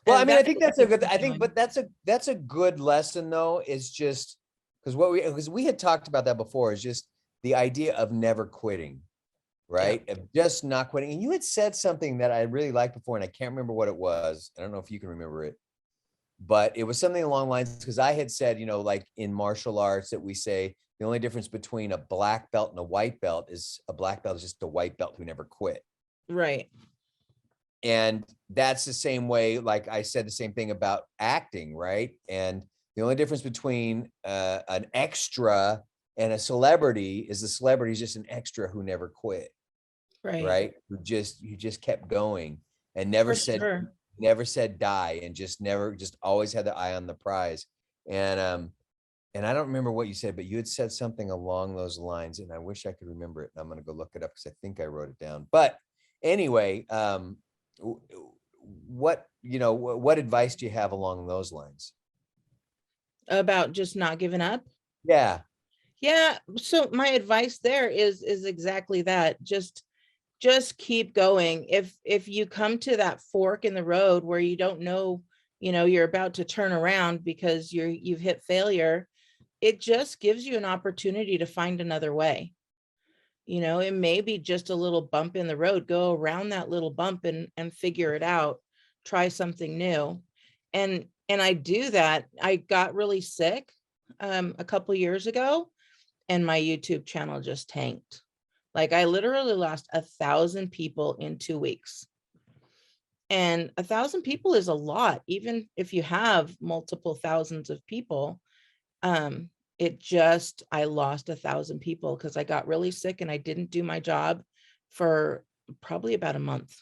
Well, I And mean, I that's think what that's a good, keeps I me think, going. but that's a good lesson though, is just, because we had talked about that before, is just the idea of never quitting, Yep. right? Of just not quitting. And you had said something that I really liked before, and I can't remember what it was. I don't know if you can remember it, but it was something along the lines, because I had said, like in martial arts that we say the only difference between a black belt and a white belt is a black belt is just a white belt who never quit. Right. And that's the same way, like I said the same thing about acting, right? And the only difference between an extra and a celebrity is the celebrity is just an extra who never quit, Right. right? Who just kept going and For sure. never said die, and just always had the eye on the prize. And I don't remember what you said, but you had said something along those lines, and I wish I could remember it. And I'm going to go look it up because I think I wrote it down. But anyway, what advice do you have along those lines? About just not giving up. Yeah. Yeah. So my advice there is exactly that. Just keep going. If you come to that fork in the road where you don't know, you're about to turn around because you've hit failure, it just gives you an opportunity to find another way. It may be just a little bump in the road. Go around that little bump and figure it out. Try something new. And I do that. I got really sick a couple years ago, and my YouTube channel just tanked. Like I literally lost 1,000 people in 2 weeks. And 1,000 people is a lot, even if you have multiple thousands of people. Um, I lost 1,000 people because I got really sick and I didn't do my job for probably about a month.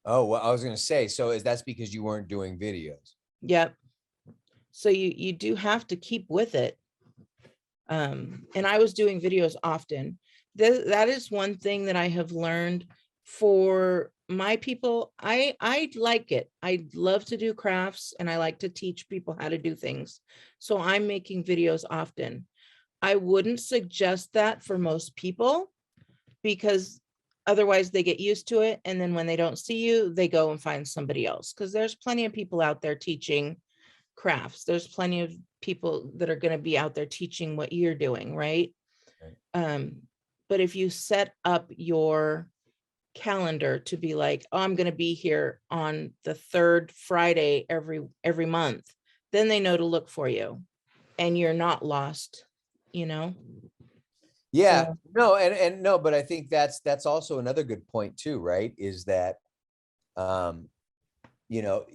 Oh, well, I was going to say, so that's because you weren't doing videos. Yep. So you do have to keep with it. And I was doing videos often. That is one thing that I have learned for my people. I like it. I love to do crafts and I like to teach people how to do things. So I'm making videos often. I wouldn't suggest that for most people because otherwise they get used to it. And then when they don't see you, they go and find somebody else, because there's plenty of people out there teaching crafts. There's plenty of people that are going to be out there teaching what you're doing, right? Right. But if you set up your calendar to be like, oh, I'm going to be here on the third Friday every month, then they know to look for you and you're not lost, you know? Yeah, So no, and no, but I think that's also another good point too, right? Is that, um, you know,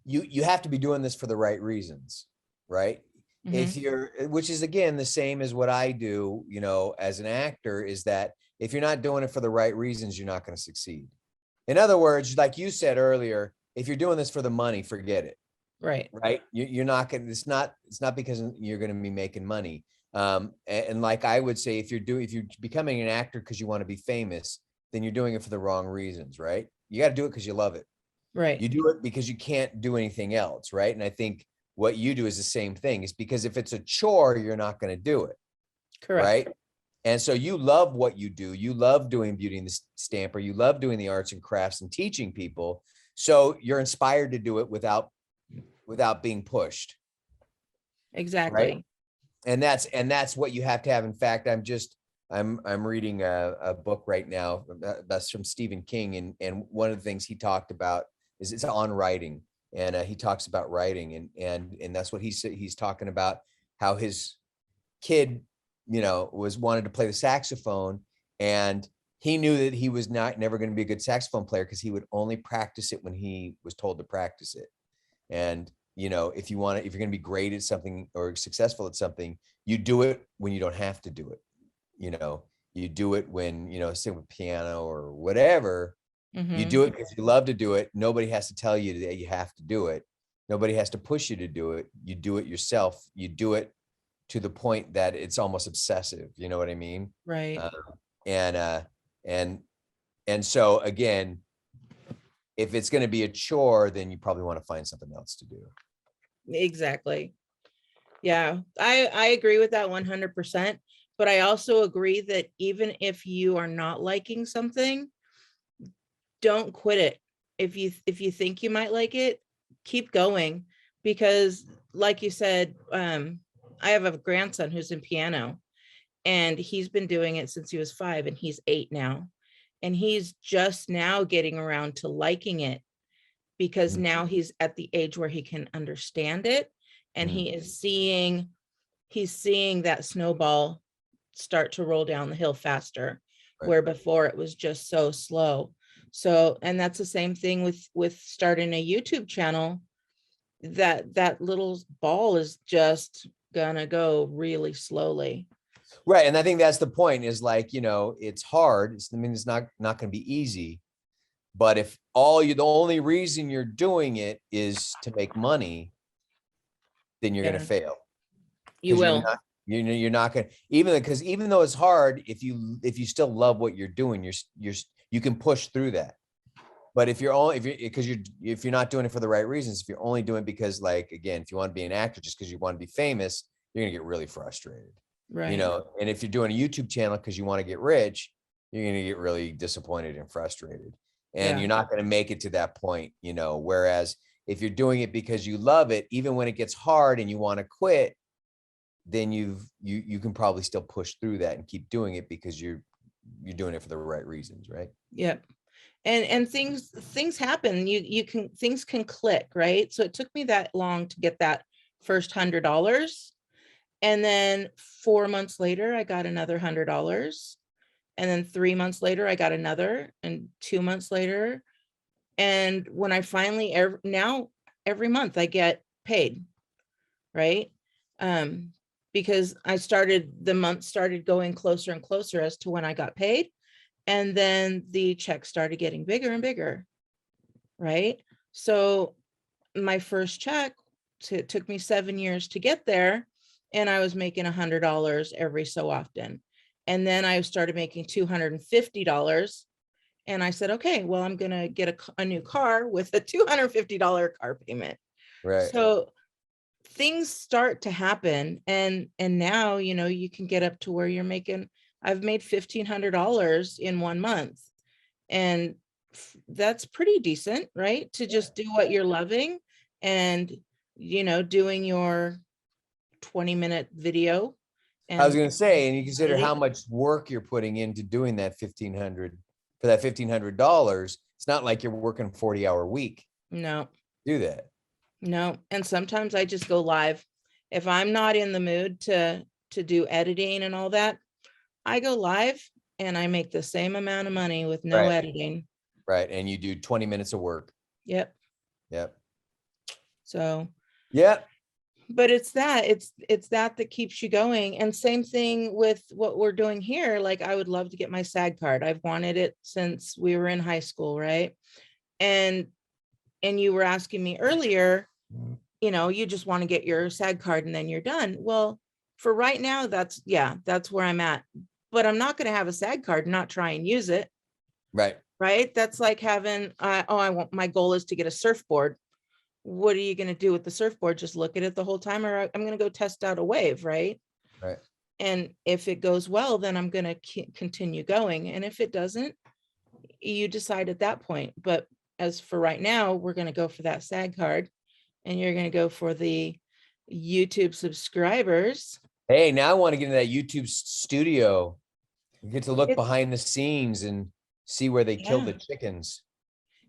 you have to be doing this for the right reasons, right? If mhm, you're, which is again the same as what I do, as an actor, is that if you're not doing it for the right reasons, you're not going to succeed. In other words, like you said earlier, if you're doing this for the money, forget it. right. Right? You're not going to, it's not because you're going to be making money. And like I would say, if you're becoming an actor because you want to be famous, then you're doing it for the wrong reasons, right? You got to do it because you love it. Right. You do it because you can't do anything else, right? And I think what you do is the same thing. Is because if it's a chore, you're not going to do it, Correct. right? And so you love what you do. You love doing Beauty and the Stamper. You love doing the arts and crafts and teaching people. So you're inspired to do it without being pushed, right? Exactly. And that's what you have to have. In fact, I'm reading a book right now that's from Stephen King, and one of the things he talked about is it's on writing, and he talks about writing, and that's what he's talking about, how his kid was wanted to play the saxophone, and he knew that he was never going to be a good saxophone player because he would only practice it when he was told to practice it. And if you're going to be great at something or successful at something, you do it when you don't have to do it. You do it when, sing with piano or whatever. You Hmm. do it because you love to do it. Nobody has to tell you that you have to do it. Nobody has to push you to do it. You do it yourself. You do it to the point that it's almost obsessive. You know what I mean? Right. Uh, and and and so again, if it's going to be a chore, then you probably want to find something else to do. Exactly. Yeah, I agree with that 100%. But I also agree that even if you are not liking something, don't quit it. if you think you might like it, keep going, because like you said, I have a grandson who's in piano, and he's been doing it since he was 5, and he's 8 now. And he's just now getting around to liking it, because Mm, now he's at the age where he can understand it, and mm, he's seeing that snowball start to roll down the hill faster, right. where before it was just so slow. So, and that's the same thing with starting a YouTube channel. That little ball is just gonna go really slowly. Right. And I think that's the point, is like, it's hard. I mean, it's not going to be easy. But if the only reason you're doing it is to make money, then you're going Yeah, to fail, you because will. you're not going to, even though it's hard, if you still love what you're doing, you can push through that. But if you're not doing it for the right reasons, if you're only doing it because, like, again, if you want to be an actor just because you want to be famous, you're going to get really frustrated. Right. And if you're doing a YouTube channel because you want to get rich, you're going to get really disappointed and frustrated, and Yeah. you're not going to make it to that point. Whereas if you're doing it because you love it, even when it gets hard and you want to quit, then you can probably still push through that and keep doing it because you're doing it for the right reasons, right? Yep. And things happen. Things can click, right? So it took me that long to get that first $100. And then 4 months later, I got another $100. And then 3 months later, I got another, and 2 months later. And when I finally, now every month I get paid, right? Um, because the month started going closer and closer as to when I got paid. And then the check started getting bigger and bigger, right? So my first check, it took me 7 years to get there, and I was making $100 every so often. And then I started making $250, and I said, okay, well, I'm gonna get a new car with a $250 car payment. Right. So things start to happen, and now you can get up to where I've made $1,500 in 1 month, and that's pretty decent, right? To just do what you're loving, and doing your 20-minute video I was and going to say, and you consider how editing. much work you're putting into doing that 1,500 for that $1,500. It's not like you're working 40-hour week. No, Do that. no. And sometimes I just go live. If I'm not in the mood to do editing and all that, I go live, and I make the same amount of money with no Right. editing. Right. And you do 20 minutes of work. Yep. Yep. So, Yep. but it's that keeps you going. And same thing with what we're doing here. Like, I would love to get my SAG card. I've wanted it since we were in high school, right? And you were asking me earlier, you just want to get your SAG card and then you're done. Well, for right now, that's where I'm at. But I'm not going to have a SAG card and not try and use it. Right. Right. That's like having, my goal is to get a surfboard. What are you going to do with the surfboard? Just look at it the whole time, or I'm going to go test out a wave, right? Right. And if it goes well, then I'm going to continue going. And if it doesn't, you decide at that point. But as for right now, we're going to go for that SAG card, and you're going to go for the YouTube subscribers. Hey, now I want to get into that YouTube studio. You get to look It's behind the scenes and see where they kill yeah, the chickens.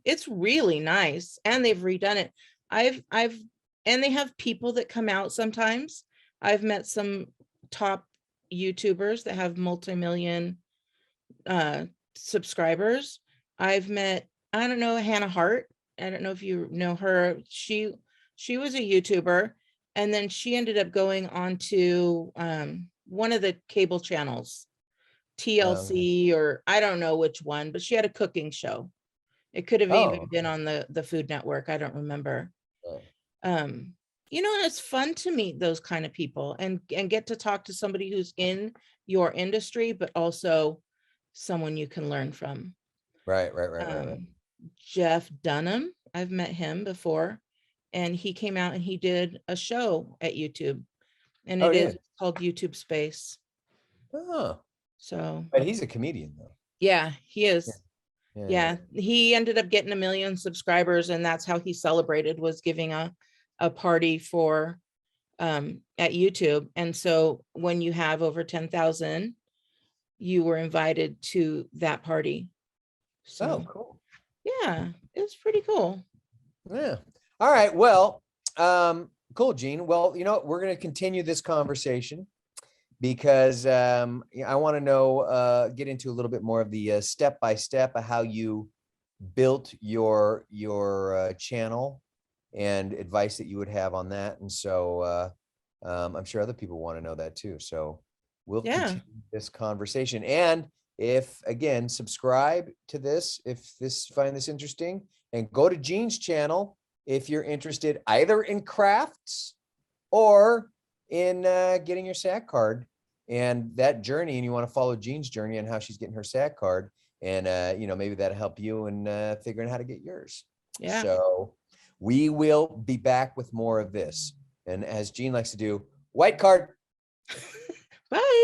it's really nice, and they've redone it. I've and they have people that come out sometimes. I've met some top YouTubers that have multi-million subscribers. I've met, I don't know, Hannah Hart. I don't know if you know her. She was a YouTuber, and then she ended up going on to one of the cable channels, TLC, or I don't know which one, but she had a cooking show. It could have even Oh. been on the Food Network. I don't remember. Oh. Um, and it's fun to meet those kind of people, and get to talk to somebody who's in your industry, but also someone you can learn from. Right. Right. Right. Right. Right. Jeff Dunham, I've met him before, and he came out and he did a show at YouTube, and Oh, it yeah. is called YouTube Space. Oh, So but he's a comedian though. yeah, he Yeah. is. Yeah, he ended up getting 1 million subscribers, and that's how he celebrated, was giving a party for at YouTube. And so when you have over 10,000, you were invited to that party. Oh, So cool. yeah, it's pretty cool. Yeah. All right. Well, cool, Gene. Well, you know what? We're going to continue this conversation because I want to know, get into a little bit more of the step by step of how you built your channel and advice that you would have on that. And so I'm sure other people want to know that too. So we'll Yeah. continue this conversation. And if again, subscribe to this if find this interesting, and go to Gene's channel if you're interested either in crafts or in getting your SAC card and that journey, and you want to follow Gene's journey and how she's getting her SAC card, and you know, maybe that'll help you in figuring out how to get yours. Yeah. So we will be back with more of this, and as Gene likes to do, white card. Bye.